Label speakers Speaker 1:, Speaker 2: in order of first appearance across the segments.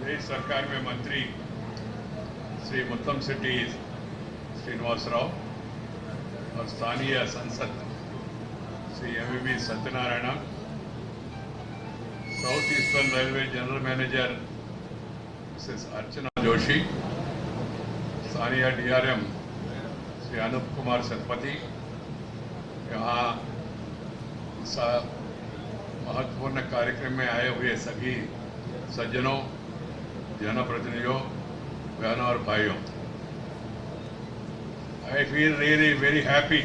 Speaker 1: प्रदेश सरकार में मंत्री श्री मुत्तमशेट्टी श्रीनिवास राव और स्थानीय सांसद Shri MVB Satyanarayana, South Eastern Railway general manager Mrs Archana Joshi, स्थानीय डीआरएम श्री अनूप कुमार शतपथी, यहाँ इस महत्वपूर्ण कार्यक्रम में आए हुए सभी सज्जनों, जनप्रतिनिधियों, बहनों और भाइयों, I feel really very happy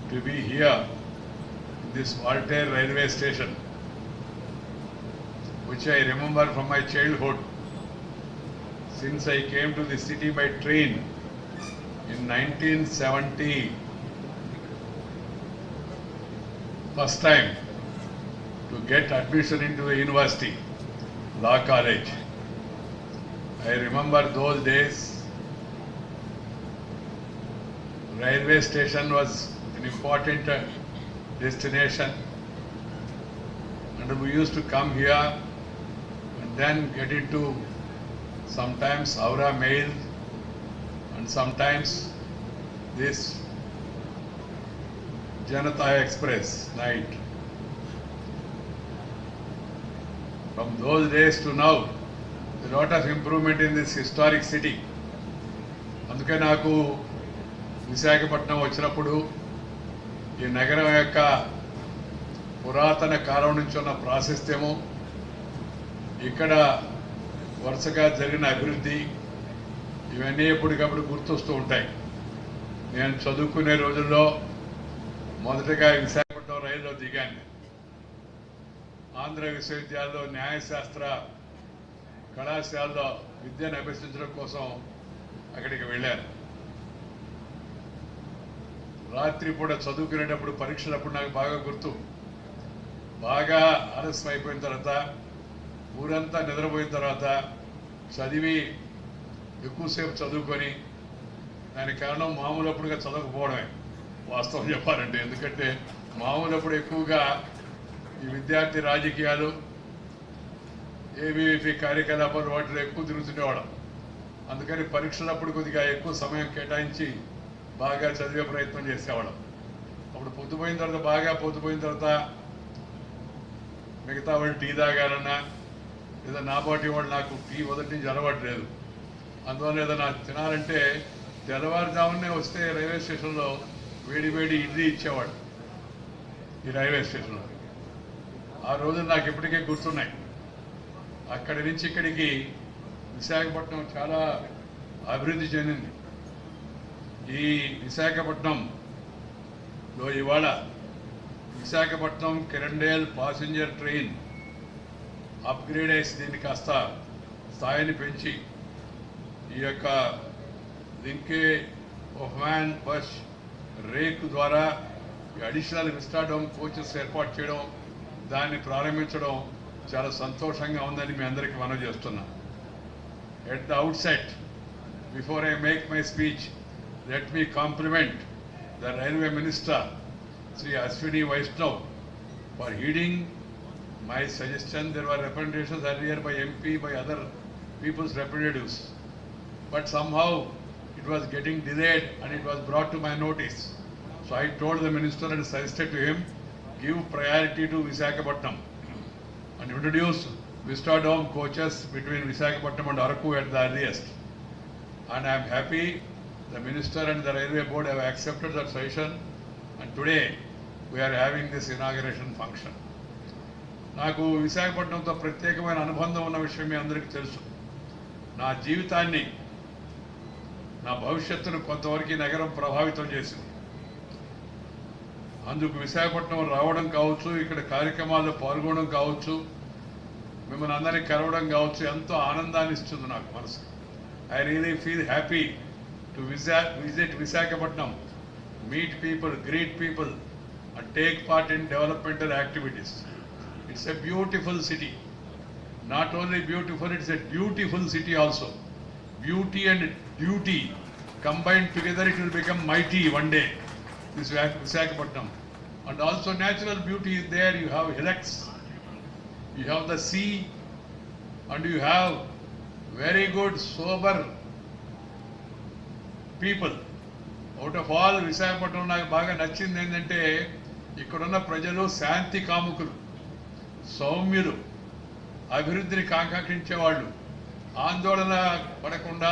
Speaker 1: to be here in this Voltaire railway station, which I remember from my childhood, since I came to the city by train in 1970, first time to get admission into the university, law college. I remember those days. Railway station was an important destination, and we used to come here and then get into sometimes Howrah Mail and sometimes this Janata Express night. From those days to now, a lot of improvement in this historic city. అందుకే నాకు విశాఖపట్నం వచ్చినప్పుడు ఈ నగరం యొక్క పురాతన కాలం నుంచి ఉన్న ప్రాశస్త్యము, ఇక్కడ వరుసగా జరిగిన అభివృద్ధి, ఇవన్నీ ఎప్పటికప్పుడు గుర్తొస్తూ ఉంటాయి. నేను చదువుకునే రోజుల్లో మొదటగా విశాఖపట్నం రైల్లో దిగాను. ఆంధ్ర విశ్వవిద్యాలయంలో న్యాయశాస్త్ర కళాశాలలో విద్యను అభ్యసించడం కోసం అక్కడికి వెళ్ళాను. రాత్రి పూట చదువుకునేటప్పుడు పరీక్షలప్పుడు నాకు బాగా గుర్తు. బాగా ఆలస్యం అయిపోయిన తర్వాత, ఊరంతా నిద్రపోయిన తర్వాత చదివి ఎక్కువసేపు చదువుకొని, దానికి కారణం మామూలప్పుడుగా చదవకపోవడమే వాస్తవం చెప్పాలంటే. ఎందుకంటే మామూలప్పుడు ఎక్కువగా ఈ విద్యార్థి రాజకీయాలు, ఏబీవీపీ కార్యకలాపాలు వాటిలో ఎక్కువ తిరుగుతుండేవాళ్ళం. అందుకని పరీక్షలప్పుడు కొద్దిగా ఎక్కువ సమయం కేటాయించి బాగా చదివే ప్రయత్నం చేసేవాళ్ళం. అప్పుడు పొద్దుపోయిన తర్వాత, బాగా పొద్దుపోయిన తర్వాత మిగతా వాళ్ళు టీ తాగాలన్నా, లేదా నాపాటి వాళ్ళు, నాకు టీ మొదటి నుంచి అలవాట్లేదు, అందువల్ల ఏదైనా తినాలంటే తెల్లవారుజామునే వస్తే రైల్వే స్టేషన్లో వేడి వేడి ఇడ్లీ ఇచ్చేవాడు ఈ రైల్వే స్టేషన్లో. ఆ రోజులు నాకు ఇప్పటికే గుర్తున్నాయి. అక్కడి నుంచి ఇక్కడికి విశాఖపట్నం చాలా అభివృద్ధి చెందింది. ఈ విశాఖపట్నంలో ఇవాళ విశాఖపట్నం కిరండేల్ ప్యాసింజర్ ట్రైన్ అప్గ్రేడ్ అయ్యి దీన్ని కాస్త స్థాయిని పెంచి ఈ యొక్క లింకే ఒఫ్మాన్ బస్ రేక్ ద్వారా అడిషనల్ విస్టాడోమ్ కోచెస్ ఏర్పాటు చేయడం, దాన్ని ప్రారంభించడం చాలా సంతోషంగా ఉందని మీ అందరికీ మనవి చేస్తున్నా. At the outset, before I make my speech, let me compliment the Railway Minister, Sri Ashwini Vaishnav, for heeding my suggestion. There were representations earlier by MP, by other people's representatives, but somehow it was getting delayed and it was brought to my notice. So I told the Minister and suggested to him, give priority to Visakhapatnam and introduce Vistadome coaches between Visakhapatnam and Araku at the earliest. And I am happy the Minister and the Railway Board have accepted that suggestion, and today we are having this inauguration function. నాకు విశాఖపట్నంతో ప్రత్యేకమైన అనుబంధం ఉన్న విషయం మీ అందరికీ తెలుసు. నా జీవితాన్ని, నా భవిష్యత్తును కొంతవరకు ఈ నగరం ప్రభావితం చేసింది. అందుకు విశాఖపట్నం రావడం కావచ్చు, ఇక్కడ కార్యక్రమాల్లో పాల్గొనడం కావచ్చు, మిమ్మల్ని అందరినీ కలవడం కావచ్చు, ఎంతో ఆనందాన్ని ఇస్తుంది నాకు మనసు. I really feel happy to visit Visakhapatnam, meet people, greet people and take part in developmental activities. It's a beautiful city. Not only beautiful, it's a dutiful city also. Beauty and duty combined together, it will become mighty one day, this Visakhapatnam. And also natural beauty is there. You have hillocks, you have the sea, and you have very good sober people. Out of all Visakhapatnam నాకు బాగా నచ్చింది ఏంటంటే ఇక్కడున్న ప్రజలు శాంతి కాముకులు, సౌమ్యులు, అభివృద్ధిని కాంక్షించేవాళ్ళు, ఆందోళన పడకుండా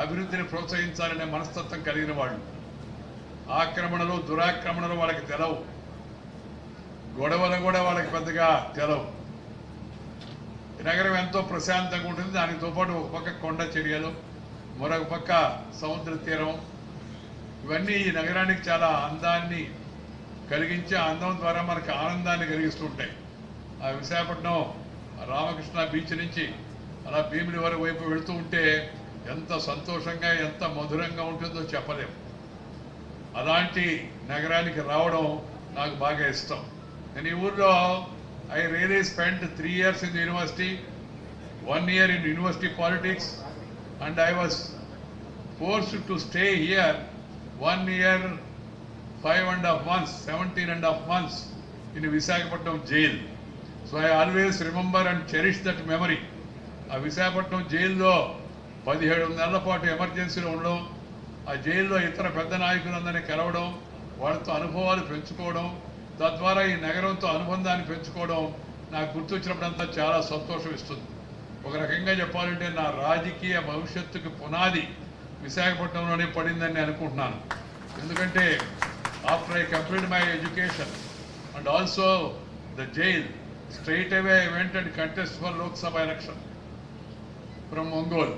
Speaker 1: అభివృద్ధిని ప్రోత్సహించాలనే మనస్తత్వం కలిగిన వాళ్ళు. ఆక్రమణలు దురాక్రమణలు వాళ్ళకి తెలవు, గొడవలు కూడా వాళ్ళకి పెద్దగా తెలవు. ఈ నగరం ఎంతో ప్రశాంతంగా ఉంటుంది. దానితో పాటు ఒక పక్క కొండ చర్యలు, మరొక పక్క సముద్ర తీరం, ఇవన్నీ ఈ నగరానికి చాలా అందాన్ని కలిగించి అందం ద్వారా మనకు ఆనందాన్ని కలిగిస్తుంటాయి. ఆ విశాఖపట్నం రామకృష్ణ బీచ్ నుంచి అలా భీమిలి వరకు వైపు వెళుతూ ఉంటే ఎంత సంతోషంగా ఎంత మధురంగా ఉంటుందో చెప్పలేము. అలాంటి నగరానికి రావడం నాకు బాగా ఇష్టం. నేను ఈ ఊర్లో I really spent 3 years in the university, 1 year in university politics, and I was forced to stay here 1 year, 5.5 months, 17.5 months in Visakhapatnam jail. So I always remember and cherish that memory. ఆ విశాఖపట్నం జైల్లో 17 నెలల పాటు ఎమర్జెన్సీలో ఉండడం, ఆ జైల్లో ఇతర పెద్ద నాయకులందరినీ కలవడం, వాళ్ళతో అనుభవాలు పెంచుకోవడం, తద్వారా ఈ నగరంతో అనుబంధాన్ని పెంచుకోవడం నాకు గుర్తొచ్చినప్పుడంతా చాలా సంతోషం ఇస్తుంది. ఒక రకంగా చెప్పాలంటే నా రాజకీయ భవిష్యత్తుకి పునాది విశాఖపట్నంలోనే పడిందని నేను అనుకుంటున్నాను. ఎందుకంటే after I complete my education and also the jail, straight away I went and contest for Lok Sabha election from Ongole,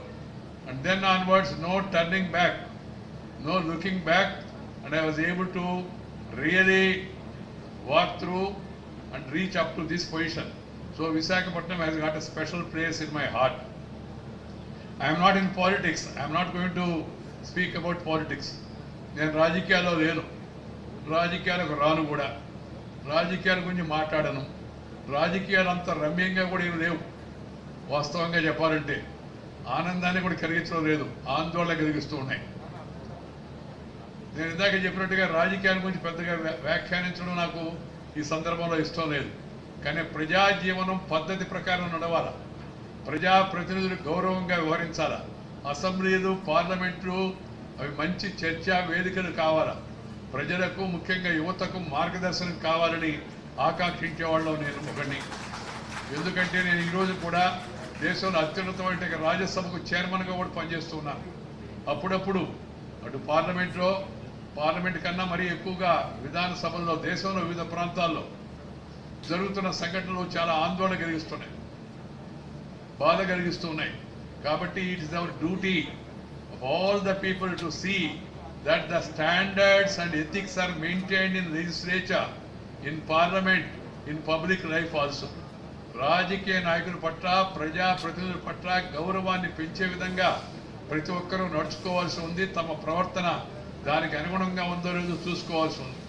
Speaker 1: and then onwards no turning back, no looking back, and I was able to really walk through and reach up to this position. So Visakhapatnam has got a special place in my heart. I am not in politics. I am not going to speak about politics. నేను రాజకీయాల్లో లేను, రాజకీయాలకు రాను కూడా, రాజకీయాల గురించి మాట్లాడను. రాజకీయాలు అంత రమ్యంగా కూడా ఏమి లేవు. వాస్తవంగా చెప్పాలంటే ఆనందాన్ని కూడా కలిగించడం లేదు, ఆందోళన కలిగిస్తూ ఉన్నాయి. నేను ఇందాక చెప్పినట్టుగా రాజకీయాల గురించి పెద్దగా వ్యాఖ్యానించడం నాకు ఈ సందర్భంలో ఇష్టం లేదు. కానీ ప్రజా జీవనం పద్ధతి ప్రకారం నడవాలా, ప్రజాప్రతినిధులు గౌరవంగా వ్యవహరించాలా, అసెంబ్లీలు పార్లమెంట్లు అవి మంచి చర్చా వేదికలు కావాలా, ప్రజలకు ముఖ్యంగా యువతకు మార్గదర్శనం కావాలని ఆకాంక్షించే వాళ్ళలో నేను ఒకడిని. ఎందుకంటే నేను ఈరోజు కూడా దేశంలో అత్యున్నతమైన రాజ్యసభకు చైర్మన్గా కూడా పనిచేస్తున్నాను. అప్పుడప్పుడు అటు పార్లమెంట్ కన్నా మరీ ఎక్కువగా విధానసభల్లో దేశంలో వివిధ ప్రాంతాల్లో జరుగుతున్న సంఘటనలు చాలా ఆందోళన కలిగిస్తున్నాయి, బాధ కలిగిస్తున్నాయి. కాబట్టి it is our duty of all the people to see that the standards and ethics are maintained in legislature, in parliament, in public life also. రాజకీయ నాయకుల పట్ల ప్రజాప్రతినిధుల పట్ల గౌరవాన్ని పెంచే విధంగా ప్రతి ఒక్కరూ నడుచుకోవాల్సి ఉంది. తమ ప్రవర్తన దానికి అనుగుణంగా ఉందో లేదో చూసుకోవాల్సి ఉంది.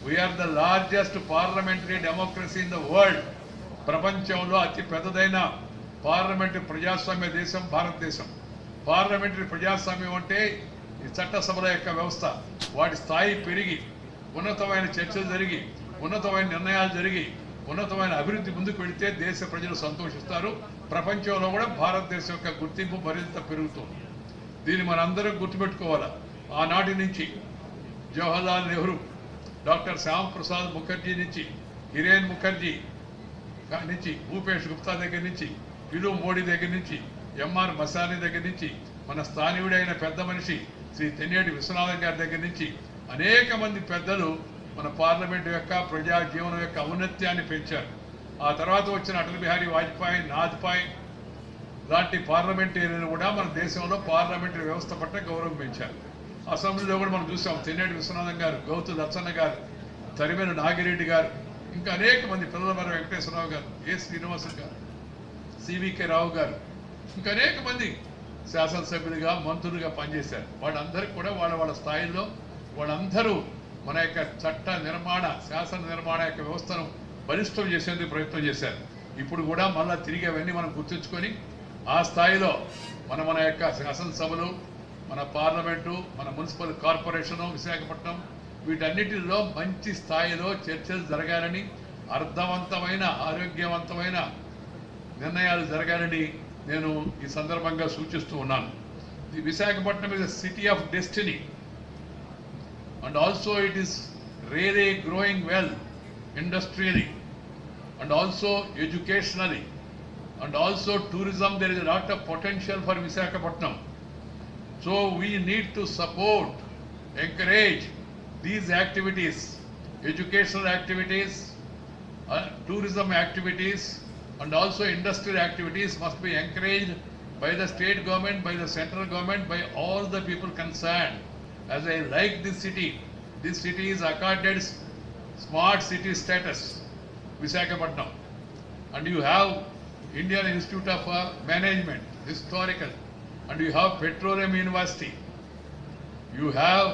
Speaker 1: We are the largest parliamentary democracy in the world. ప్రపంచంలో అతి పెద్దదైన పార్లమెంటరీ ప్రజాస్వామ్య దేశం భారతదేశం. పార్లమెంటరీ ప్రజాస్వామ్యం అంటే ఈ చట్టసభల యొక్క వ్యవస్థ, వాటి స్థాయి పెరిగి ఉన్నతమైన చర్చలు జరిగి ఉన్నతమైన నిర్ణయాలు జరిగి ఉన్నతమైన అభివృద్ధి ముందుకు వెళితే దేశ ప్రజలు సంతోషిస్తారు. ప్రపంచంలో కూడా భారతదేశం యొక్క గుర్తింపు మరింత పెరుగుతుంది. దీన్ని మనందరం గుర్తుపెట్టుకోవాలా. ఆనాటి నుంచి జవహర్లాల్ నెహ్రూ, డాక్టర్ శ్యామ్ ప్రసాద్ ముఖర్జీ నుంచి, హిరేన్ ముఖర్జీ నుంచి, భూపేష్ గుప్తా దగ్గర నుంచి, పిలు మోడీ దగ్గర నుంచి, ఎంఆర్ మసానీ దగ్గర నుంచి, మన స్థానికుడైన పెద్ద మనిషి శ్రీ తెన్నేటి విశ్వనాథన్ గారి దగ్గర నుంచి అనేక మంది పెద్దలు మన పార్లమెంటు యొక్క ప్రజా జీవనం యొక్క ఔన్నత్యాన్ని పెంచారు. ఆ తర్వాత వచ్చిన అటల్ బిహారీ వాజ్పేయి, నాథ్పాయ్ లాంటి పార్లమెంటరీలు కూడా మన దేశంలో పార్లమెంటరీ వ్యవస్థ పట్ల గౌరవం పెంచారు. అసెంబ్లీలో కూడా మనం చూసాం. తెన్నేటి విశ్వనాథన్ గారు, గౌతు లచ్చన్న గారు, తరిమేలు నాగిరెడ్డి గారు, ఇంకా అనేక మంది, పిల్లలమర్రి వెంకటేశ్వరరావు గారు, ఏ శ్రీనివాసన్ గారు, సివికే రావు గారు, ఇంకా అనేక మంది శాసనసభ్యులుగా మంత్రులుగా పనిచేశారు. వాళ్ళందరికీ కూడా వాళ్ళ స్థాయిలో వాళ్ళందరూ మన యొక్క చట్ట నిర్మాణ, శాసన నిర్మాణ యొక్క వ్యవస్థను బలిష్టం చేసేందుకు ప్రయత్నం చేశారు. ఇప్పుడు కూడా మళ్ళీ తిరిగి అవన్నీ మనం గుర్తుంచుకొని ఆ స్థాయిలో మన యొక్క శాసనసభలు, మన పార్లమెంటు, మన మున్సిపల్ కార్పొరేషను విశాఖపట్నం, వీటన్నిటిలో మంచి స్థాయిలో చర్చలు జరగాలని, అర్థవంతమైన ఆరోగ్యవంతమైన నిర్ణయాలు జరగాలని నేను ఈ సందర్భంగా సూచిస్తూ ఉన్నాను. The Visakhapatnam is a city of destiny and also it is really growing well industrially and also educationally and also tourism. There is a lot of potential for Visakhapatnam. So we need to support, encourage these activities, educational activities, tourism activities and also industrial activities must be encouraged by the state government, by the central government, by all the people concerned. As I like this city is accorded smart city status, Visakhapatnam, and you have Indian Institute of Management, historical, and you have Petroleum University, you have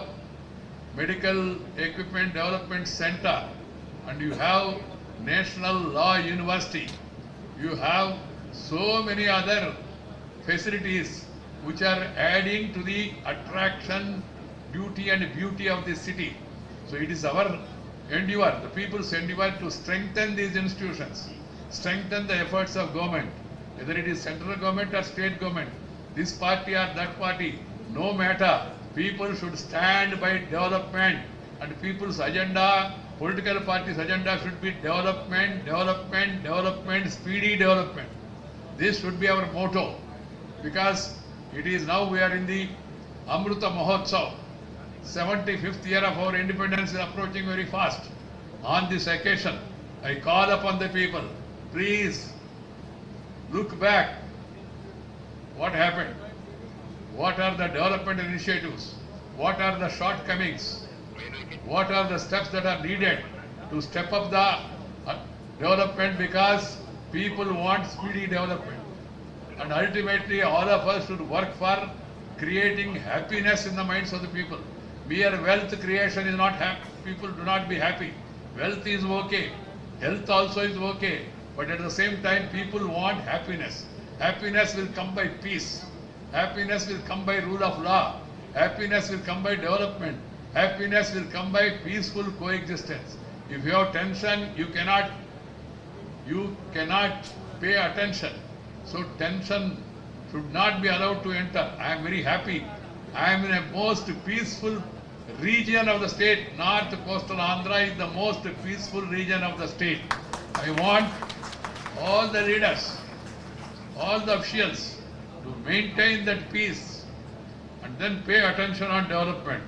Speaker 1: Medical Equipment Development Center, and you have National Law University, you have so many other facilities which are adding to the attraction, duty and beauty of this city. So it is our endeavor, the people's endeavor, to strengthen these institutions, strengthen the efforts of government, whether it is central government or state government, this party or that party, no matter. People should stand by development, and people's agenda, political parties' agenda should be development, development, development, speedy development. This should be our motto, because it is now we are in the Amruta Mahotsav. 75th year of our independence is approaching very fast. On this occasion, I call upon the people, please look back. What happened? What are the development initiatives? What are the shortcomings? What are the steps that are needed to step up the development, because people want speedy development. And ultimately all of us should work for creating happiness in the minds of the people. Mere wealth creation is not happy. People do not be happy. Wealth is okay. Health also is okay. But at the same time, people want happiness. Happiness will come by peace. Happiness will come by rule of law. Happiness will come by development. Happiness will come by peaceful coexistence. If you have tension, you cannot pay attention. So tension should not be allowed to enter. I am very happy. I am in a most peaceful region of the state. North coastal Andhra is the most peaceful region of the state. I want all the leaders, all the officials to maintain that peace and then pay attention on development.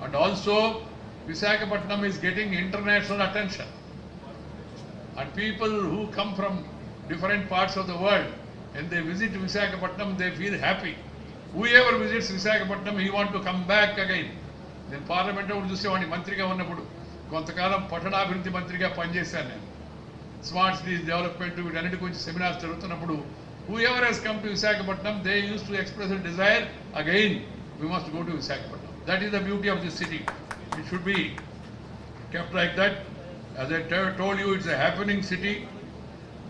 Speaker 1: And also Visakhapatnam is getting international attention, and people who come from different parts of the world, and they visit Visakhapatnam, they feel happy. Whoever visits Visakhapatnam, he want to come back again. నేను పార్లమెంట్లో చూసేవాడిని, మంత్రిగా ఉన్నప్పుడు కొంతకాలం పట్టణాభివృద్ధి మంత్రిగా పనిచేశాను నేను. స్మార్ట్ సిటీస్ డెవలప్మెంట్ వీటన్నిటి గురించి సెమినార్స్ జరుగుతున్నప్పుడు, whoever has come to Visakhapatnam, they used to express a desire, again we must go to Visakhapatnam. That is the beauty of this city. It should be kept like that. As I told you, it's a happening city.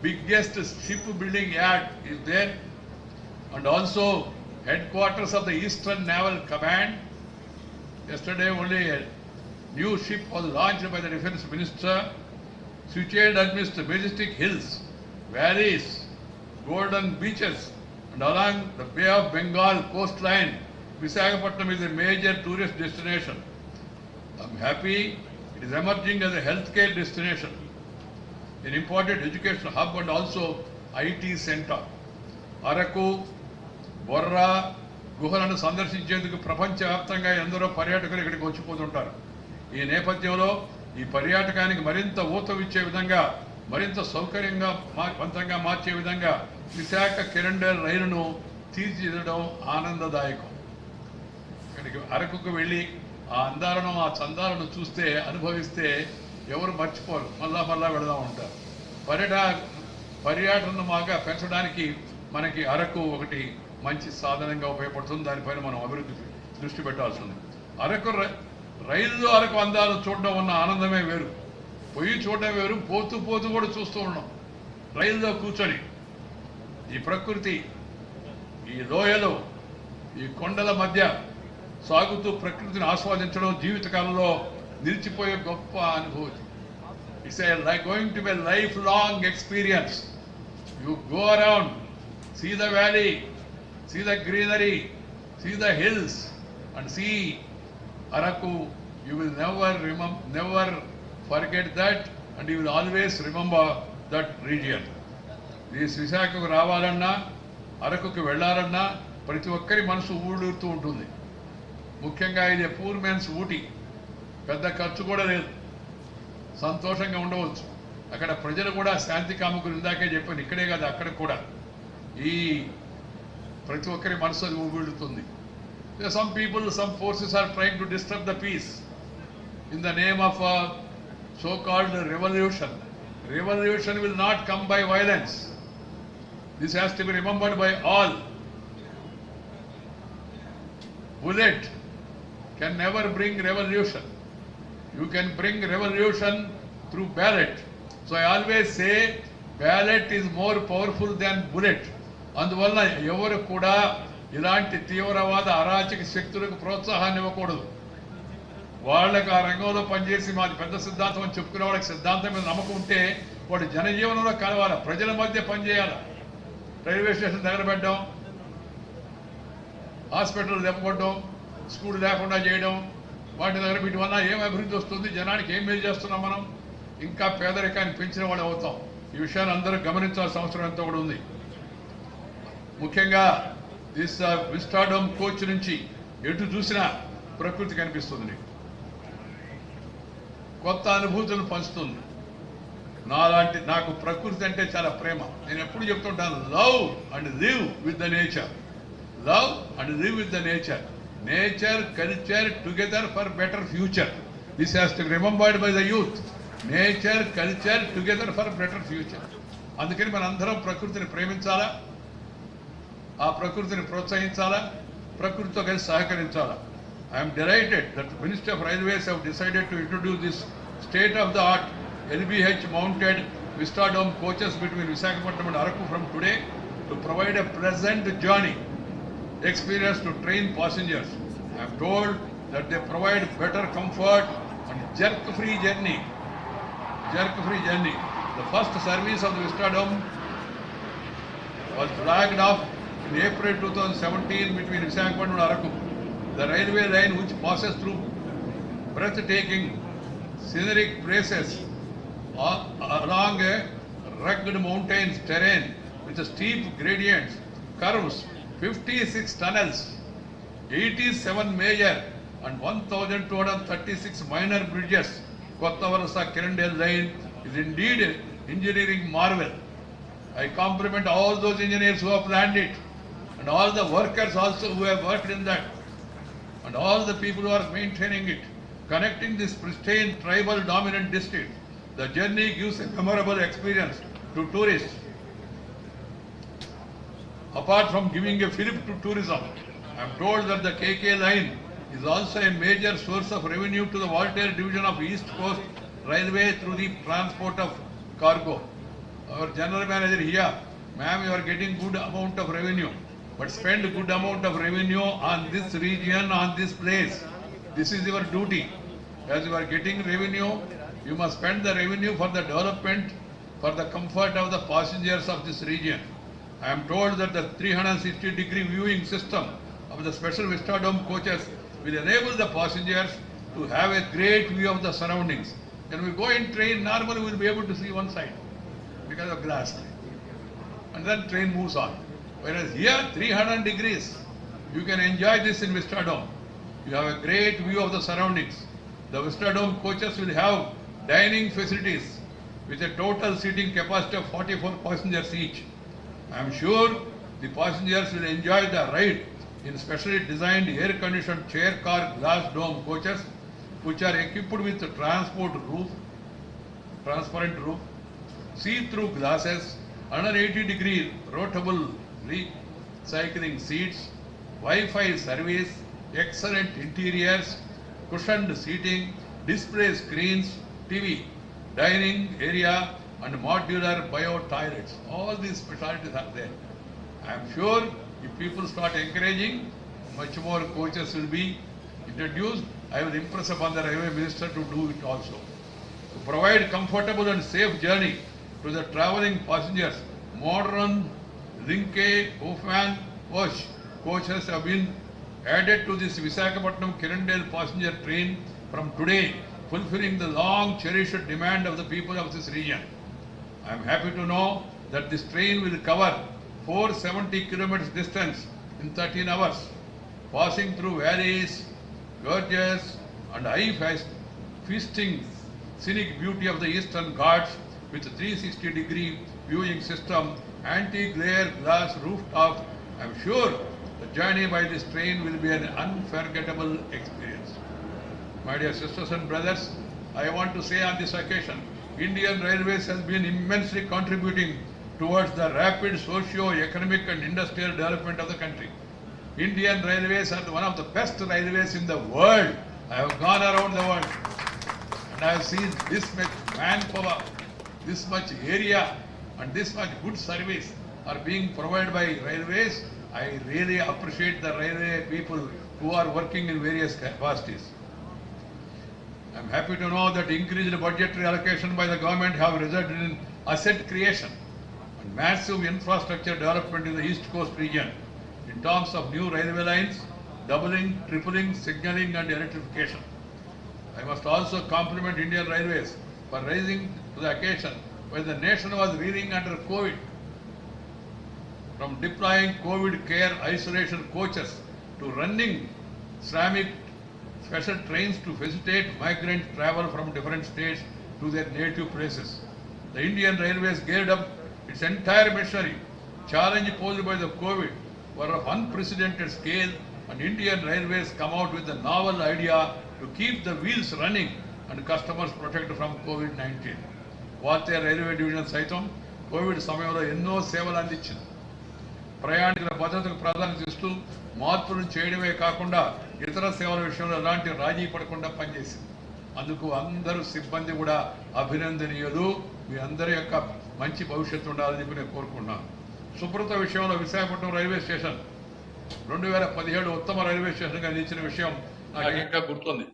Speaker 1: Biggest ship building yard is there, and also headquarters of the Eastern Naval Command. Yesterday only a new ship was launched by the Defence Minister, situated amidst majestic hills, valleys, golden beaches, and along the Bay of Bengal coastline. Visakhapatnam is a major tourist destination. I am happy it is emerging as a healthcare destination, an important educational hub, and also IT center. Araku, Borra, గుహలను సందర్శించేందుకు ప్రపంచవ్యాప్తంగా ఎందరో పర్యాటకులు ఇక్కడికి వచ్చిపోతుంటారు. ఈ నేపథ్యంలో ఈ పర్యాటకానికి మరింత ఊతమిచ్చే విధంగా, మరింత సౌకర్యంగా మార్చే విధంగా విశాఖ కిరణ్డేల్ రైలును తీర్చిదిద్దడం ఆనందదాయకం. ఇక్కడికి అరకుకు వెళ్ళి ఆ అందాలను, ఆ చందాలను చూస్తే, అనుభవిస్తే ఎవరు మర్చిపోరు, మళ్ళా వెళదాం ఉంటారు. పర్యాటనను బాగా పెంచడానికి మనకి అరకు ఒకటి మంచి సాధనంగా ఉపయోగపడుతుంది. దానిపైన మనం అభివృద్ధి దృష్టి పెట్టాల్సి ఉంది. అరకు రైలు అరకు అందాలు చూడడం ఉన్న ఆనందమే వేరు, పొయ్యి చూడడం వేరు, పోతూ కూడా చూస్తూ ఉన్నాం. రైలులో కూర్చొని ఈ ప్రకృతి, ఈ లోయలు, ఈ కొండల మధ్య సాగుతూ ప్రకృతిని ఆస్వాదించడం జీవితకాలంలో నిలిచిపోయే గొప్ప అనుభూతి. It's going to be life long experience. You go around, see the valley, see the greenery, see the hills, and see Araku. You will never forget that, and you will always remember that region. This విశాఖకు రావాలన్నా అరకుకు వెళ్ళాలన్నా ప్రతి ఒక్కరి మనసు ఊడుతూ ఉంటుంది. ముఖ్యంగా ఇది poor man's Ooty, పెద్ద ఖర్చు కూడా లేదు, సంతోషంగా ఉండవచ్చు. అక్కడ ప్రజలు కూడా శాంతి కాముకులు, ఇందాకే చెప్పాను, ఇక్కడే కాదు అక్కడ కూడా ఈ ప్రతి ఒక్కరి మనసు అది ఊగుడుతుంది. Some people, some forces are trying to disturb the peace in the name of a so-called revolution. Revolution will not come by violence. This has to be remembered by all. Bullet can never bring revolution. You can bring revolution through ballot. So I always say ballot is more powerful than bullet. అందువల్ల ఎవరు కూడా ఇలాంటి తీవ్రవాద అరాచక శక్తులకు ప్రోత్సాహాన్ని ఇవ్వకూడదు. వాళ్ళకి ఆ రంగంలో పనిచేసి మాది పెద్ద సిద్ధాంతం అని చెప్పుకునే వాళ్ళకి సిద్ధాంతం మీద నమ్మకం ఉంటే వాడు జనజీవనంలో కలవాలి, ప్రజల మధ్య పనిచేయాలి. రైల్వే స్టేషన్ దగ్గర పెట్టడం, హాస్పిటల్ దెబ్బకొట్టడం, స్కూల్ లేకుండా చేయడం, వాటి దగ్గర వీటి వల్ల ఏం అభివృద్ధి వస్తుంది, జనానికి ఏం మేలు చేస్తున్నాం మనం, ఇంకా పేదరికాన్ని పెంచిన వాళ్ళు అవుతాం. ఈ విషయాన్ని అందరూ గమనించాల్సిన అవసరం ఎంతో కూడా ఉంది. ముఖ్యంగా దిస్ విస్టాడోమ్ కోచ్ నుంచి ఎటు చూసినా ప్రకృతి కనిపిస్తుంది, కొత్త అనుభూతులను పంచుతుంది. నాకు ప్రకృతి అంటే చాలా ప్రేమ. నేను ఎప్పుడు చెప్తుంటాను, love and live with the nature. Love and live with the nature. Nature, culture together for better future. This has to be remembered by the youth. Nature, culture together for better future. అందుకని మన అందరం ప్రకృతిని ప్రేమించాలా, ఆ ప్రకృతిని ప్రోత్సహించాలా, ప్రకృతితో కలిసి సహకరించాలా. I'm delighted that minister of railways have decided to introduce this state of the art LBH mounted Vistadome coaches between Visakhapatnam and Araku from today to provide a pleasant journey experience to train passengers. I am told that they provide better comfort and jerk-free journey. Jerk-free journey. The first service of the Vistadome was flagged off in April 2017 between Visakhapatnam and Araku. The railway line, which passes through breathtaking scenic places along a rugged mountains terrain with steep gradients, curves, 56 tunnels, 87 major and 1,236 minor bridges. Kottavarasa Kirandel line is indeed an engineering marvel. I compliment all those engineers who have planned it, and all the workers also who have worked in that, and all the people who are maintaining it, connecting this pristine tribal dominant district. The journey gives a memorable experience to tourists. Apart from giving a fillip to tourism, I am told that the KK line is also a major source of revenue to the Voltaire division of East Coast Railway through the transport of cargo. Our general manager here, ma'am, you are getting good amount of revenue, but spend good amount of revenue on this region, on this place. This is your duty. As you are getting revenue, you must spend the revenue for the development, for the comfort of the passengers of this region. I am told that the 360-degree viewing system of the special Vistadome coaches will enable the passengers to have a great view of the surroundings. When we go in train, normally we will be able to see one side because of glass, and then train moves on. Whereas here, 300 degrees, you can enjoy this in Vistadome. You have a great view of the surroundings. The Vistadome coaches will have dining facilities with a total seating capacity of 44 passengers each. I am sure the passengers will enjoy the ride in specially designed air-conditioned chair car glass dome coaches, which are equipped with transparent roof, see-through glasses, 180-degree rotable recycling seats, Wi-Fi service, excellent interiors, cushioned seating, display screens, TV, dining area and modular bio toilets. All these specialties are there. I am sure if people start encouraging, much more coaches will be introduced. I will impress upon the railway minister to do it also. To provide comfortable and safe journey to the travelling passengers, modern Linke, Ofan, Wash coaches have been added to this Visakhapatnam Kirandale passenger train from today, fulfilling the long cherished demand of the people of this region. I am happy to know that this train will cover 470 kilometers distance in 13 hours, passing through valleys, gorges and eye-feasting scenic beauty of the Eastern Ghats with 360-degree viewing system, anti-glare glass rooftop. I am sure the journey by this train will be an unforgettable experience. My dear sisters and brothers, I want to say on this occasion, Indian Railways has been immensely contributing towards the rapid socio-economic and industrial development of the country. Indian Railways are one of the best railways in the world. I have gone around the world and I have seen this much manpower, this much area and this much good service are being provided by railways. I really appreciate the railway people who are working in various capacities. I am happy to know that increased budgetary allocation by the government have resulted in asset creation and massive infrastructure development in the East Coast region in terms of new railway lines, doubling, tripling, signalling and electrification. I must also compliment Indian Railways for rising to the occasion when the nation was reeling under COVID, from deploying COVID care isolation coaches to running Islamic special trains to facilitate migrant travel from different states to their native places. The Indian Railways geared up its entire machinery. Challenge posed by the COVID were of unprecedented scale, and Indian Railways come out with a novel idea to keep the wheels running and customers protected from COVID-19. Valte Railway Division సైతం Covid సమయంలో ఎన్నో సేవలు అందించింది. ప్రయాణికుల భద్రతకు ప్రాధాన్యత ఇస్తూ మార్పులు చేయడమే కాకుండా ఇతర సేవల విషయంలో ఎలాంటి రాజీ పడకుండా పనిచేసింది. అందుకు అందరూ సిబ్బంది కూడా అభినందనీయులు. మీ అందరి యొక్క మంచి భవిష్యత్తు ఉండాలని చెప్పి నేను కోరుకుంటున్నాను. శుభ్రత విషయంలో విశాఖపట్నం రైల్వే స్టేషన్ 2017 ఉత్తమ రైల్వే స్టేషన్గా నిలిచిన విషయం నాకు ఇంకా గుర్తుంది.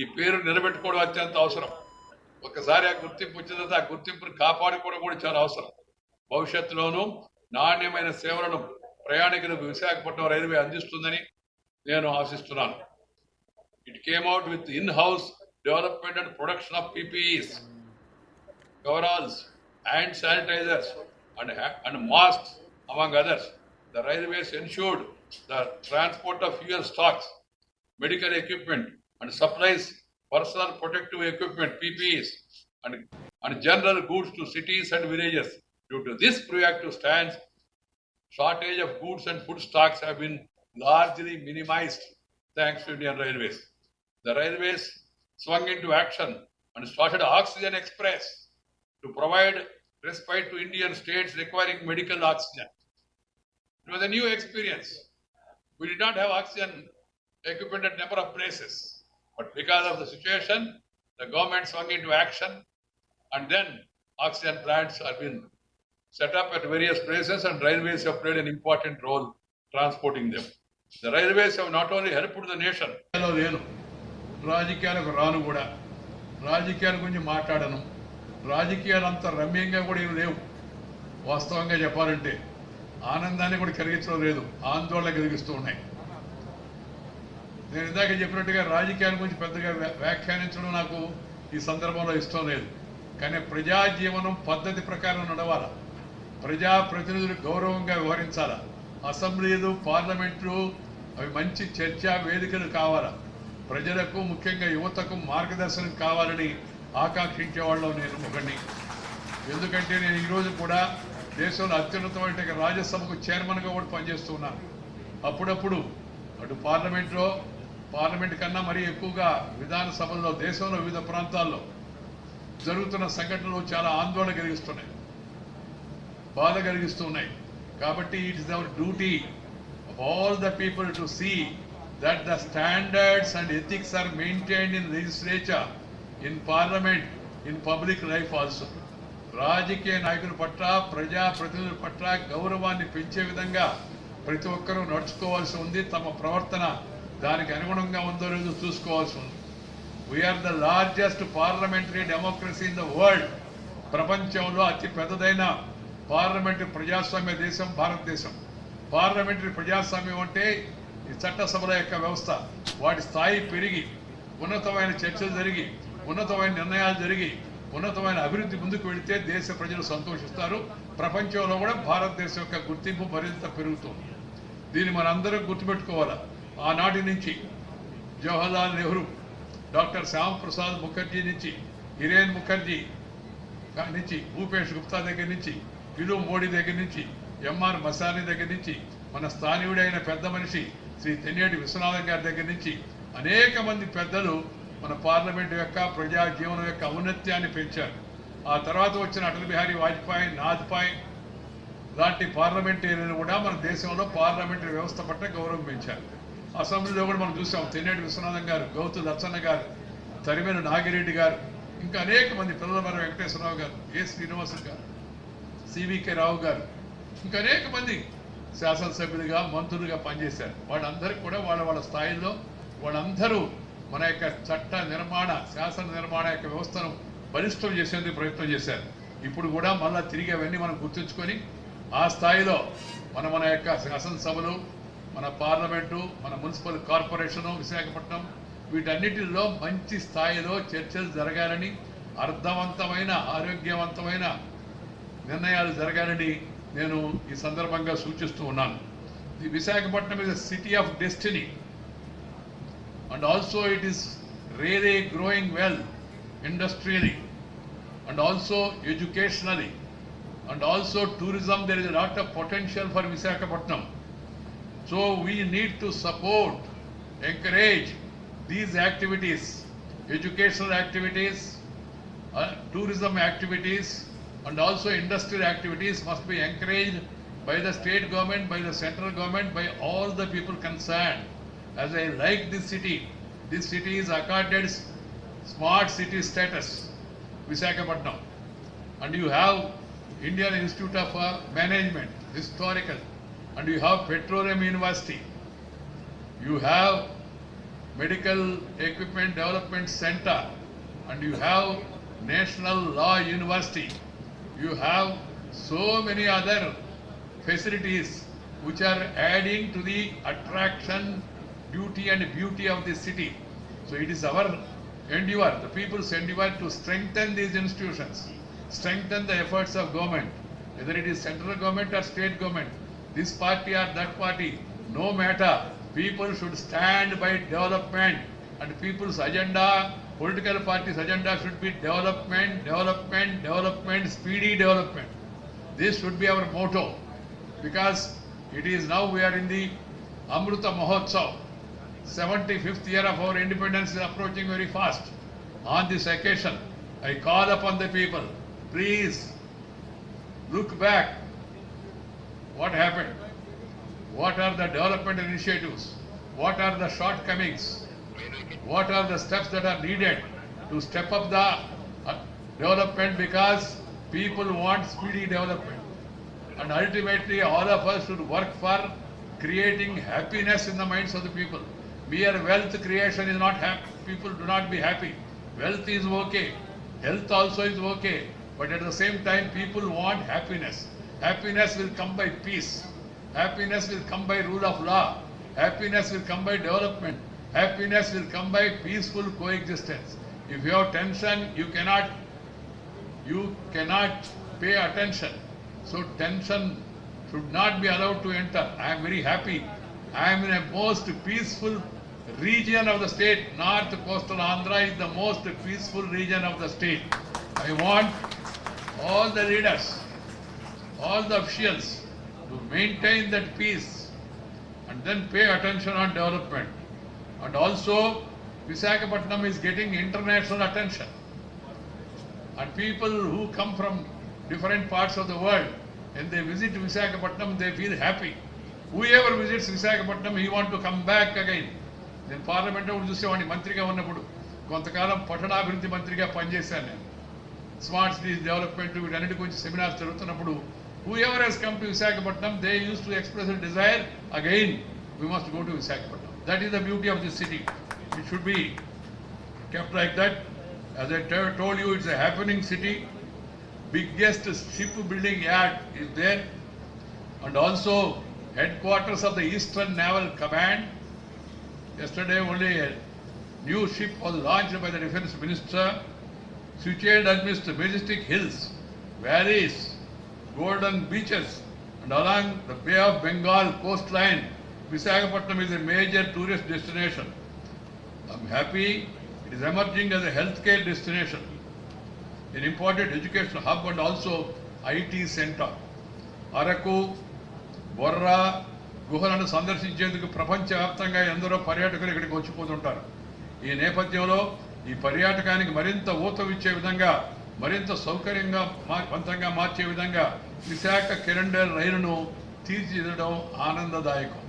Speaker 1: ఈ పేరు నిలబెట్టుకోవడం అత్యంత అవసరం. ఒకసారి ఆ గుర్తింపు వచ్చిన తర్వాత ఆ గుర్తింపును కాపాడుకోవడం కూడా చాలా అవసరం. భవిష్యత్తులోనూ నాణ్యమైన సేవలను ప్రయాణికులకు విశాఖపట్నం రైల్వే అందిస్తుందని నేను ఆశిస్తున్నాను. It came out with in-house development and production of PPEs, coveralls, hand sanitizers and masks among others. The railways ensured the transport of fuel stocks, medical equipment and supplies, personal protective equipment PPEs and general goods to cities and villages. Due to this proactive stance, shortage of goods and food stocks have been largely minimized thanks to Indian Railways. The railways swung into action and started Oxygen Express to provide respite to Indian states requiring medical oxygen. It was a new experience. We did not have oxygen equipment at a number of places, but because of the situation, the government swung into action and then oxygen plants have been set up at various places and railways have played an important role transporting them. The railways have not only helped the nation. రాజకీయాలకు రాను కూడా రాజకీయాల గురించి మాట్లాడను. రాజకీయాలు అంత రమ్యంగా కూడా ఏమి లేవు. వాస్తవంగా చెప్పాలంటే ఆనందాన్ని కూడా కలిగించడం లేదు, ఆందోళన కలిగిస్తూ ఉన్నాయి. నేను ఇందాక చెప్పినట్టుగా రాజకీయాల గురించి పెద్దగా వ్యాఖ్యానించడం నాకు ఈ సందర్భంలో ఇష్టం లేదు. కానీ ప్రజా జీవనం పద్ధతి ప్రకారం నడవాలా, ప్రజాప్రతినిధులు గౌరవంగా వ్యవహరించాలా, అసెంబ్లీలు పార్లమెంట్లు అవి మంచి చర్చా వేదికలు కావాలా, ప్రజలకు ముఖ్యంగా యువతకు మార్గదర్శనం కావాలని ఆకాంక్షించే వాళ్ళం నేను ఒకటి. ఎందుకంటే నేను ఈరోజు కూడా దేశంలో అత్యున్నతమైన రాజ్యసభకు చైర్మన్గా కూడా పనిచేస్తున్నాను. అప్పుడప్పుడు అటు పార్లమెంట్ కన్నా మరీ ఎక్కువగా విధానసభల్లో దేశంలో వివిధ ప్రాంతాల్లో జరుగుతున్న సంఘటనలు చాలా ఆందోళన కలిగిస్తున్నాయి, బాధ కలిగిస్తున్నాయి. కాబట్టి it is our duty of all the people to see that the standards and ethics are maintained in legislature, in parliament, in public life also. రాజకీయ నాయకుల పట్ల ప్రజాప్రతినిధుల పట్ల గౌరవాన్ని పెంచే విధంగా ప్రతి ఒక్కరూ నడుచుకోవాల్సి ఉంది. తమ ప్రవర్తన దానికి అనుగుణంగా ఉందో లేదో చూసుకోవాల్సి ఉంది. We are the largest parliamentary democracy in the world. ప్రపంచంలో అతి పెద్దదైన పార్లమెంటరీ ప్రజాస్వామ్య దేశం భారతదేశం. పార్లమెంటరీ ప్రజాస్వామ్యం అంటే ఈ చట్టసభల యొక్క వ్యవస్థ, వాటి స్థాయి పెరిగి ఉన్నతమైన చర్చలు జరిగి ఉన్నతమైన నిర్ణయాలు జరిగి ఉన్నతమైన అభివృద్ధి ముందుకు వెళితే దేశ ప్రజలు సంతోషిస్తారు. ప్రపంచంలో కూడా భారతదేశం యొక్క గుర్తింపు మరింత పెరుగుతుంది. దీన్ని మనందరం గుర్తుపెట్టుకోవాలి. ఆనాటి నుంచి జవహర్లాల్ నెహ్రూ, డాక్టర్ శ్యామ్ ప్రసాద్ ముఖర్జీ నుంచి, హిరేన్ ముఖర్జీ నుంచి, భూపేష్ గుప్తా దగ్గర నుంచి, పిలు మోడీ దగ్గర నుంచి, ఎంఆర్ మసాని దగ్గర నుంచి, మన స్థానికుడైన పెద్ద మనిషి శ్రీ తెన్నేటి విశ్వనాథం గారి దగ్గర నుంచి అనేక మంది పెద్దలు మన పార్లమెంటు యొక్క ప్రజా జీవనం యొక్క ఔన్నత్యాన్ని పెంచారు. ఆ తర్వాత వచ్చిన అటల్ బిహారీ వాజ్పేయి, నాజ్పాయ్ లాంటి పార్లమెంటేరియన్లు కూడా మన దేశంలో పార్లమెంటరీ వ్యవస్థ పట్ల గౌరవం పెంచారు. అసెంబ్లీలో కూడా మనం చూసాం. తెన్నేటి విశ్వనాథం గారు, గౌతు లచ్చన్న గారు, తరిమేలు నాగిరెడ్డి గారు, ఇంకా అనేక మంది, పిల్లలమర్రి వెంకటేశ్వరరావు గారు, ఏ శ్రీనివాసులు గారు, సివికే రావు గారు, ఇంకా అనేక మంది శాసనసభ్యులుగా మంత్రులుగా పనిచేశారు. వాళ్ళందరికీ కూడా వాళ్ళ వాళ్ళ స్థాయిలో వాళ్ళందరూ మన యొక్క చట్ట నిర్మాణ, శాసన నిర్మాణ యొక్క వ్యవస్థను బలిష్టం చేసేందుకు ప్రయత్నం చేశారు. ఇప్పుడు కూడా మళ్ళా తిరిగి అవన్నీ మనం గుర్తుంచుకొని ఆ స్థాయిలో మన యొక్క శాసనసభలు, మన పార్లమెంటు, మన మున్సిపల్ కార్పొరేషను విశాఖపట్నం, వీటన్నిటిలో మంచి స్థాయిలో చర్చలు జరగాలని, అర్థవంతమైన ఆరోగ్యవంతమైన నిర్ణయాలు జరగాలని నేను ఈ సందర్భంగా సూచిస్తూ ఉన్నాను. The Visakhapatnam is a city of destiny and also it is really growing well industrially and also educationally and also tourism. There is a lot of potential for Visakhapatnam. So we need to support, encourage these activities, educational activities, tourism activities and also industrial activities must be encouraged by the state government, by the central government, by all the people concerned. As I like this city is accorded smart city status, Visakhapatnam, and you have Indian Institute of Management, historical, and you have Petroleum University, you have Medical Equipment Development Center, and you have National Law University, you have so many other facilities which are adding to the attraction, duty and beauty of this city. So it is our endeavor, the people's endeavor, to strengthen these institutions, strengthen the efforts of government, whether it is central government or state government, this party or that party, no matter. People should stand by development, and people's agenda, political parties' agenda should be development, development, development, speedy development. This should be our motto, because it is now we are in the Amruta Mahotsav. 75th year of our independence is approaching very fast. On this occasion, I call upon the people, please look back. What happened? What are the development initiatives? What are the shortcomings? What are the steps that are needed to step up the development, because people want speedy development. And ultimately all of us should work for creating happiness in the minds of the people. Mere wealth creation is not happy. People do not be happy. Wealth is okay. Health also is okay. But at the same time, people want happiness. Happiness will come by peace. Happiness will come by rule of law. Happiness will come by development. Happiness will come by peaceful coexistence. If you have tension, you cannot pay attention. So tension should not be allowed to enter. I am very happy. I am in a most peaceful region of the state. North coastal Andhra is the most peaceful region of the state. I want all the leaders, all the officials to maintain that peace and then pay attention on development. And also, Visakhapatnam is getting international attention. And people who come from different parts of the world, when they visit Visakhapatnam, they feel happy. Whoever visits Visakhapatnam, he want to come back again. నేను పార్లమెంట్లో కూడా చూసేవాడిని. మంత్రిగా ఉన్నప్పుడు కొంతకాలం పట్టణాభివృద్ధి మంత్రిగా పనిచేశాను నేను. స్మార్ట్ సిటీస్ డెవలప్మెంట్ వీటన్నిటి గురించి సెమినార్స్ జరుగుతున్నప్పుడు whoever has come to Visakhapatnam, they used to express a desire, again we must go to Visakhapatnam. That is the beauty of this city. It should be kept like that. As I told you, it's a happening city. biggest shipbuilding yard is there, and also headquarters of the Eastern Naval Command. Yesterday only a new ship was launched by the Defence Minister, situated amidst majestic hills, valleys, golden beaches, and along the Bay of Bengal coastline. Visakhapatnam is a major tourist destination. I'm happy it is emerging as a healthcare destination, an important educational hub, and also IT center. Araku, Borra గుహలను సందర్శించేందుకు ప్రపంచవ్యాప్తంగా ఎందరో పర్యాటకులు ఇక్కడికి వచ్చిపోతుంటారు. ఈ నేపథ్యంలో ఈ పర్యాటకానికి మరింత ఊతమిచ్చే విధంగా, మరింత సౌకర్యంగా వంతంగా మార్చే విధంగా విశాఖ కిరండేల్ రైలును తీర్చిదిద్దడం ఆనందదాయకం.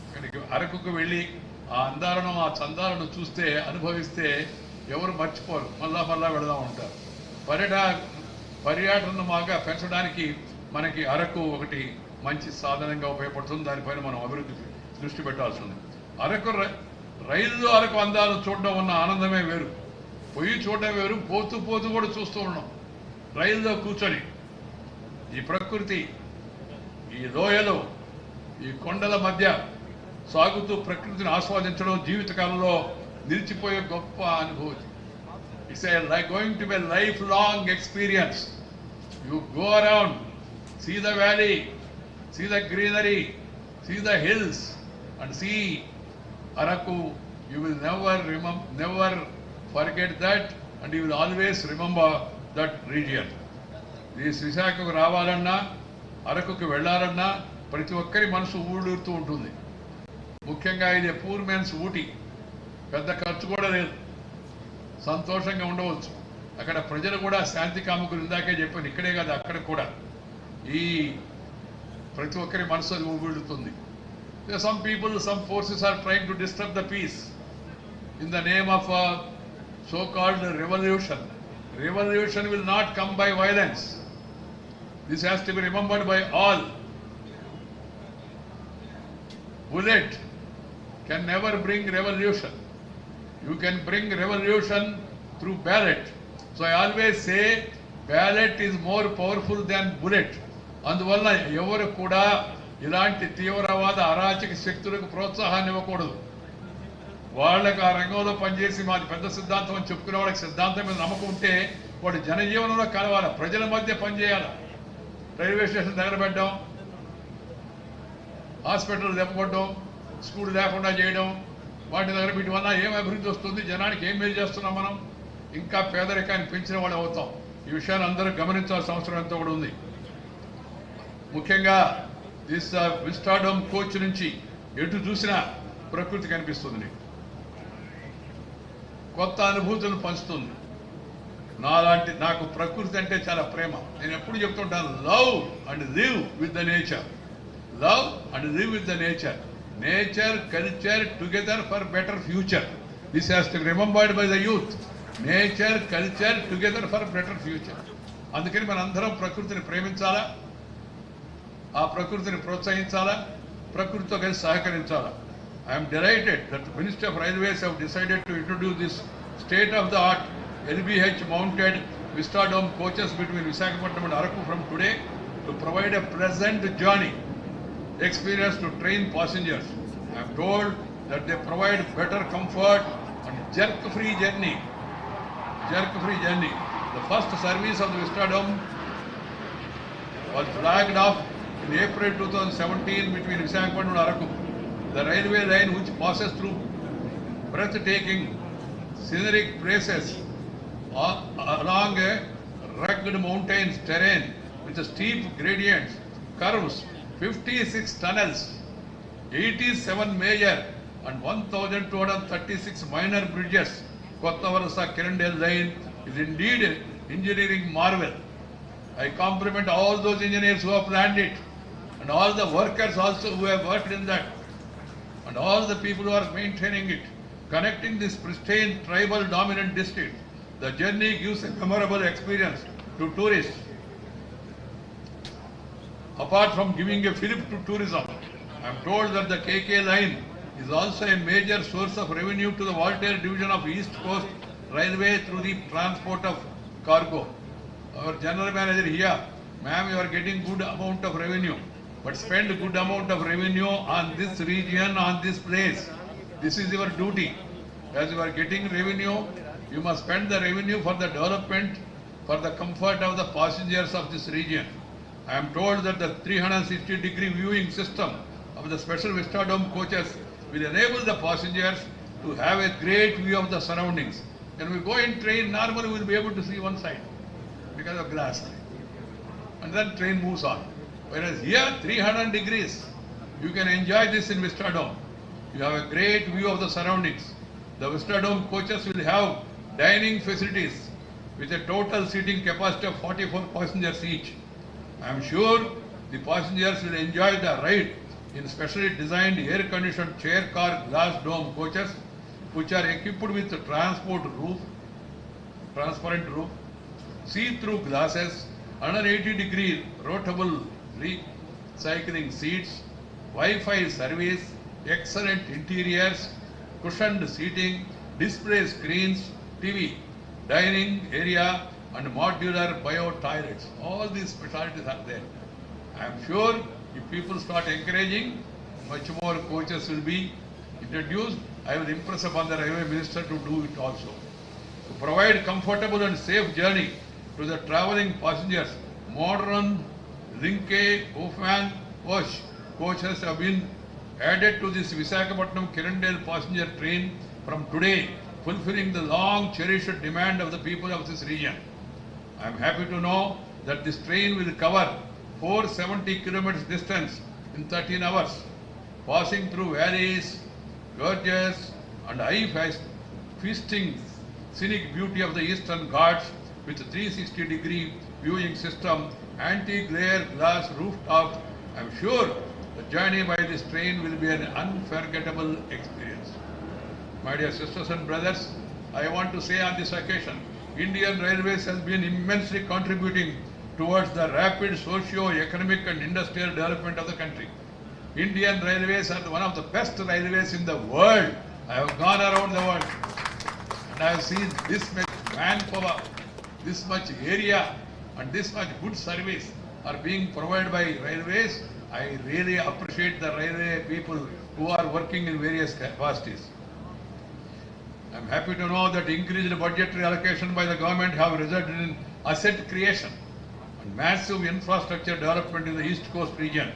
Speaker 1: ఇక్కడికి అరకుకు వెళ్ళి ఆ అందాలను, ఆ చందాలను చూస్తే, అనుభవిస్తే ఎవరు మర్చిపోరు, మళ్ళా వెళదాం ఉంటారు. పర్యాటనను బాగా పెంచడానికి మనకి అరకు ఒకటి మంచి సాధనంగా ఉపయోగపడుతుంది. దానిపైన మనం అభివృద్ధి దృష్టి పెట్టాల్సి ఉంది. అరకు రైలు అరకు అందాలు చూడడం ఉన్న ఆనందమే వేరు, పొయ్యి చూడడం వేరు, పోతూ కూడా చూస్తూ ఉన్నాం రైల్లో కూర్చొని. ఈ ప్రకృతి, ఈ లోయలో, ఈ కొండల మధ్య సాగుతూ ప్రకృతిని ఆస్వాదించడం జీవితకాలంలో నిలిచిపోయే గొప్ప అనుభూతి. It's going to be life long experience. You go around, see the valley, see the greenery, see the hills, and see Araku. You will never forget that, and you will always remember that region. This Visakhaku రావాలన్నా, అరకుకు వెళ్ళాలన్నా ప్రతి ఒక్కరి మనసు ఊళ్ళూరుతూ ఉంటుంది. ముఖ్యంగా ఇది poor men's Ooty, పెద్ద ఖర్చు కూడా లేదు, సంతోషంగా ఉండవచ్చు. అక్కడ ప్రజలు కూడా శాంతి కాముకులు, ఇందాకే చెప్పాను, ఇక్కడే కాదు అక్కడ కూడా ఈ ప్రతి ఒక్కరి మనసు అది ఊగుడుతుంది. Some people, some forces are trying to disturb the peace in the name of a so-called revolution. Revolution will not come by violence. This has to be remembered by all. Bullet can never bring revolution. You can bring revolution through ballot. So I always say ballot is more powerful than bullet. అందువల్ల ఎవరు కూడా ఇలాంటి తీవ్రవాద అరాచక శక్తులకు ప్రోత్సాహాన్ని ఇవ్వకూడదు. వాళ్ళకి ఆ రంగంలో పనిచేసి మాది పెద్ద సిద్ధాంతం అని చెప్పుకునే వాళ్ళకి సిద్ధాంతం మీద నమ్మకం ఉంటే వాడు జనజీవనంలో కలవాలి, ప్రజల మధ్య పనిచేయాలి. రైల్వే స్టేషన్ దగ్గర పెట్టడం, హాస్పిటల్ దెబ్బకొట్టడం, స్కూల్ లేకుండా చేయడం, వాటి దగ్గర వీటి వల్ల ఏం అభివృద్ధి వస్తుంది, జనానికి ఏం మేలు చేస్తున్నాం మనం, ఇంకా పేదరికాన్ని పెంచిన వాళ్ళు అవుతాం. ఈ విషయాన్ని అందరూ గమనించాల్సిన అవసరం ఎంతో కూడా ఉంది. ముఖ్యంగా దిస్ విస్టాడోమ్ కోచ్ నుంచి ఎటు చూసినా ప్రకృతి కనిపిస్తుంది, కొత్త అనుభూతులను పంచుతుంది. నాకు ప్రకృతి అంటే చాలా ప్రేమ. నేను ఎప్పుడు చెప్తుంటాను, love and live with the nature. Love and live with the nature. Nature, culture together for better future. This has to be remembered by the youth. Nature, culture together for better future. అందుకని మనందరం ప్రకృతిని ప్రేమించాలా, ఆ ప్రకృతిని ప్రోత్సహించాలా, ప్రకృతితో కలిసి సహకరించాలా. I'm delighted that the minister of railways have decided to introduce this state of the art LBH mounted Vistadome coaches between Visakhapatnam and Araku from today to provide a pleasant journey experience to train passengers. I am told that they provide better comfort and jerk-free journey. Jerk-free journey. The first service of the Vistadome was flagged off in April 2017 between Visakhapatnam and Araku. The railway line, which passes through breathtaking scenic places along a rugged mountains terrain with steep gradients, curves, 56 tunnels, 87 major and 1,236 minor bridges. Kottavarasa Kirandel line is indeed an engineering marvel. I compliment all those engineers who have planned it, and all the workers also who have worked in that, and all the people who are maintaining it, connecting this pristine tribal dominant district. The journey gives a memorable experience to tourists. Apart from giving a fillip to tourism, I am told that the KK line is also a major source of revenue to the Voltaire division of East Coast Railway through the transport of cargo. Our general manager here, ma'am, you are getting good amount of revenue, but spend good amount of revenue on this region, on this place. This is your duty. As you are getting revenue, you must spend the revenue for the development, for the comfort of the passengers of this region. I am told that the 360-degree viewing system of the special Vistadome coaches will enable the passengers to have a great view of the surroundings. When we go in train, normally we will be able to see one side because of glass. And then train moves on. Whereas here, 300 degrees, you can enjoy this in Vistadome. You have a great view of the surroundings. The Vistadome coaches will have dining facilities with a total seating capacity of 44 passengers each. I am sure the passengers will enjoy the ride in specially designed air-conditioned chair car glass dome coaches, which are equipped with transparent roof, see-through glasses, 180-degree rotable recycling seats, Wi-Fi service, excellent interiors, cushioned seating, display screens, TV, dining area, and modular bio toilets. All these specialties are there. I am sure if people start encouraging, much more coaches will be introduced. I will impress upon the railway minister to do it also. To provide comfortable and safe journey to the travelling passengers, modern Linke Ofan Wash coaches have been added to this Visakhapatnam Kirandale passenger train from today, fulfilling the long cherished demand of the people of this region. I am happy to know that this train will cover 470 kilometers distance in 13 hours, passing through valleys, gorges, and eye-feasting scenic beauty of the Eastern Ghats with a 360-degree viewing system, anti-glare glass rooftop. I am sure the journey by this train will be an unforgettable experience. My dear sisters and brothers, I want to say on this occasion, Indian Railways has been immensely contributing towards the rapid socio-economic and industrial development of the country. Indian Railways are one of the best railways in the world. I have gone around the world and I have seen this much manpower, this much area, and this much good service are being provided by railways. I really appreciate the railway people who are working in various capacities. I am happy to know that increased budgetary allocation by the government have resulted in asset creation and massive infrastructure development in the East Coast region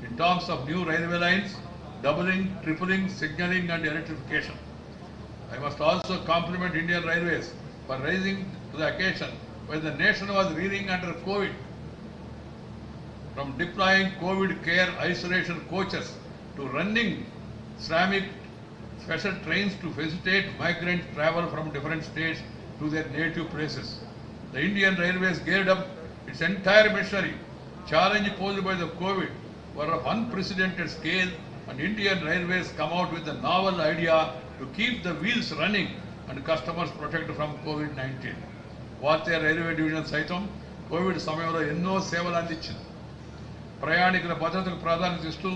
Speaker 1: in terms of new railway lines, doubling, tripling, signalling and electrification. I must also compliment Indian Railways for rising to the occasion when the nation was reeling under COVID, from deploying COVID care isolation coaches to running Shramik special trains to facilitate migrant travel from different states to their native places. The Indian Railways geared up its entire machinery. Challenge posed by the COVID were of unprecedented scale, and Indian Railways come out with a novel idea to keep the wheels running and customers protected from COVID-19. Bharatiya Railway Division సైతం Covid సమయంలో ఎన్నో సేవలు అందించింది. ప్రయాణికుల భద్రతకు ప్రాధాన్యత ఇస్తూ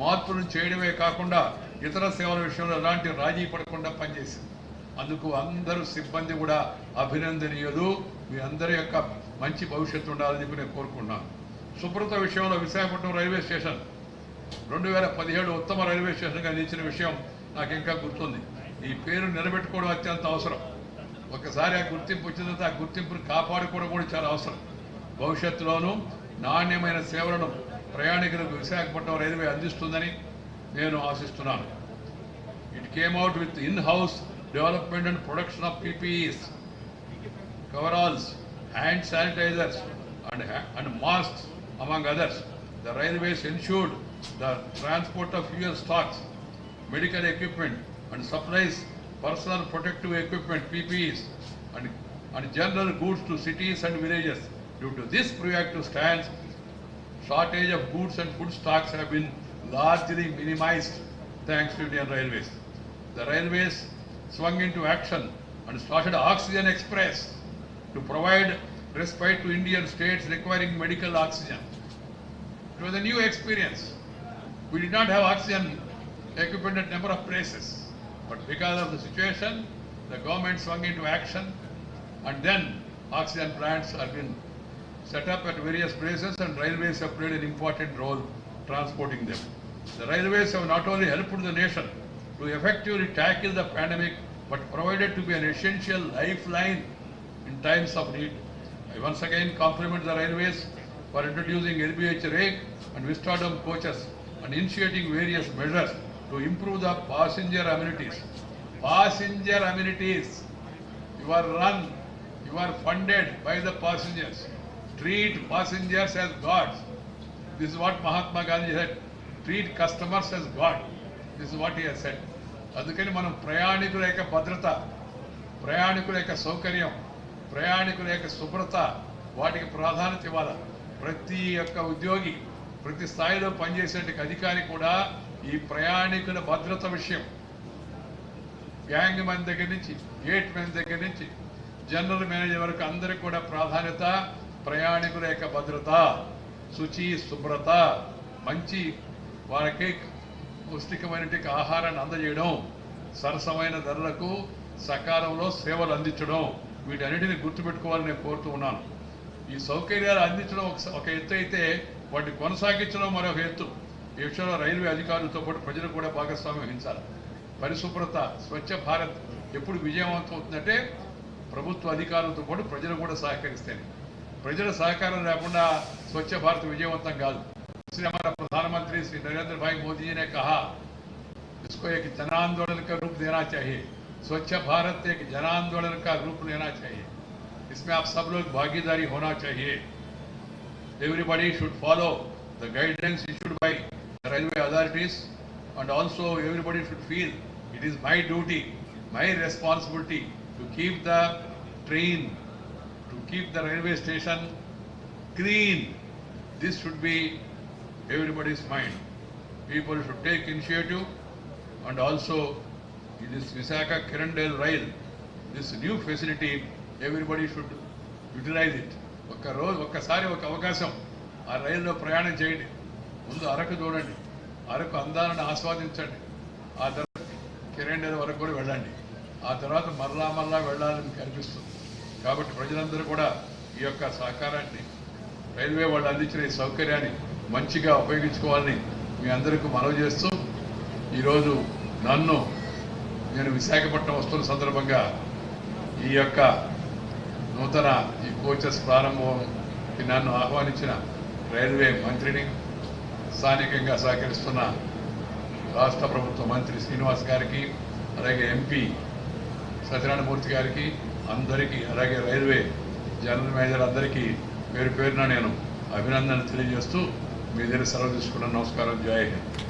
Speaker 1: మార్పులను చేయడమే కాకుండా ఇతర సేవల విషయంలో ఎలాంటి రాజీ పడకుండా పనిచేసింది. అందుకు అందరూ సిబ్బంది కూడా అభినందనీయులు. మీ అందరి యొక్క మంచి భవిష్యత్తు ఉండాలని చెప్పి నేను కోరుకుంటున్నాను. శుభ్రత విషయంలో విశాఖపట్నం రైల్వే స్టేషన్ 2017 ఉత్తమ రైల్వే స్టేషన్గా నిలిచిన విషయం నాకు ఇంకా గుర్తుంది. ఈ పేరు నిలబెట్టుకోవడం అత్యంత అవసరం. ఒకసారి ఆ గుర్తింపు వచ్చిన తర్వాత ఆ గుర్తింపును కాపాడుకోవడం కూడా చాలా అవసరం. భవిష్యత్తులోనూ నాణ్యమైన సేవలను ప్రయాణికులకు విశాఖపట్నం రైల్వే అందిస్తుందని నేను ఆశిస్తున్నాను. It came out with in-house development and production of PPEs, coveralls, hand sanitizers and masks among others. The railways ensured the transport of fuel stocks, medical equipment and supplies, personal protective equipment PPEs and general goods to cities and villages. Due to this proactive stance, shortage of goods and food stocks have been largely minimized thanks to Indian Railways. The railways swung into action and started Oxygen Express to provide respite to Indian states requiring medical oxygen. It was a new experience. We did not have oxygen equipment at number of places, but because of the situation, the government swung into action, and then oxygen plants have been set up at various places, and railways have played an important role transporting them. The railways have not only helped the nation to effectively tackle the pandemic, but provided to be an essential lifeline in times of need. I once again compliment the railways for introducing LBH rake and Vistadom coaches and initiating various measures to improve the passenger amenities. Passenger amenities. You are run, you are funded by the passengers. Treat passengers as gods. This is what Mahatma Gandhi said. Treat customers as God. This is what he has said. అందుకని మనం ప్రయాణికుల యొక్క భద్రత, ప్రయాణికుల యొక్క సౌకర్యం, ప్రయాణికుల యొక్క శుభ్రత వాటికి ప్రాధాన్యత ఇవ్వాలి. ప్రతి ఒక్క ఉద్యోగి, ప్రతి స్థాయిలో పనిచేసే అధికారి కూడా ఈ ప్రయాణికుల భద్రత విషయం, గ్యాంగ్ మ్యాన్ దగ్గర నుంచి, గేట్ మ్యాన్ దగ్గర నుంచి, జనరల్ మేనేజర్ వరకు అందరికీ కూడా ప్రాధాన్యత ప్రయాణికుల యొక్క భద్రత, శుచి, శుభ్రత, మంచి వాళ్ళకి పౌష్టికమైన ఆహారాన్ని అందజేయడం, సరసమైన ధరలకు సకాలంలో సేవలు అందించడం, వీటన్నిటిని గుర్తుపెట్టుకోవాలని నేను కోరుతూ ఉన్నాను. ఈ సౌకర్యాలు అందించడం ఒక ఎత్తు అయితే, వాటిని కొనసాగించడం మరొక ఎత్తు. ఈ విషయంలో రైల్వే అధికారులతో పాటు ప్రజలు కూడా భాగస్వామ్యం వహించాలి. పరిశుభ్రత, స్వచ్ఛ భారత్ ఎప్పుడు విజయవంతం అవుతుందంటే ప్రభుత్వ అధికారులతో పాటు ప్రజలు కూడా సహకరిస్తేనే. ప్రజల సహకారం లేకుండా స్వచ్ఛ భారత్ విజయవంతం కాదు. इसलिए हमारा प्रधानमंत्री श्री नरेंद्र भाई मोदी जी ने कहा इसको एक जन आंदोलन का रूप देना चाहिए. स्वच्छ भारत एक जन आंदोलन का रूप लेना चाहिए. इसमें आप सब लोग भागीदारी होना चाहिए. Everybody should follow the guidelines issued by the railway authorities, and also everybody should feel it is my duty, my responsibility to keep the train, to keep the railway station clean. This should be everybody's mind. People should take initiative, and also in this Visakha Kirandale rail, this new facility, everybody should utilize it. ఒక్కసారి ఒక అవకాశం ఆ రైల్లో ప్రయాణం చేయండి. ముందు అరకు చూడండి, అరకు అందాలను ఆస్వాదించండి. ఆ తర్వాత కిరండేల్ వరకు కూడా వెళ్ళండి. ఆ తర్వాత మరలా వెళ్ళాలని కనిపిస్తుంది. కాబట్టి ప్రజలందరూ కూడా ఈ యొక్క సహకారాన్ని, రైల్వే వాళ్ళు అందించిన ఈ సౌకర్యాన్ని మంచిగా ఉపయోగించుకోవాలని మీ అందరికీ మనవి చేస్తూ, ఈరోజు నేను విశాఖపట్నం వస్తున్న సందర్భంగా ఈ యొక్క నూతన ఈ కోచెస్ ప్రారంభంకి నన్ను ఆహ్వానించిన రైల్వే మంత్రిని, స్థానికంగా సహకరిస్తున్న రాష్ట్ర ప్రభుత్వ మంత్రి శ్రీనివాస్ గారికి, అలాగే ఎంపీ సత్యనారాయణమూర్తి గారికి, అందరికీ, అలాగే రైల్వే జనరల్ మేనేజర్ అందరికీ పేరున నేను అభినందనలు తెలియజేస్తూ మీ దగ్గర సెలవు తీసుకున్నాను. నమస్కారం. జై హింద్.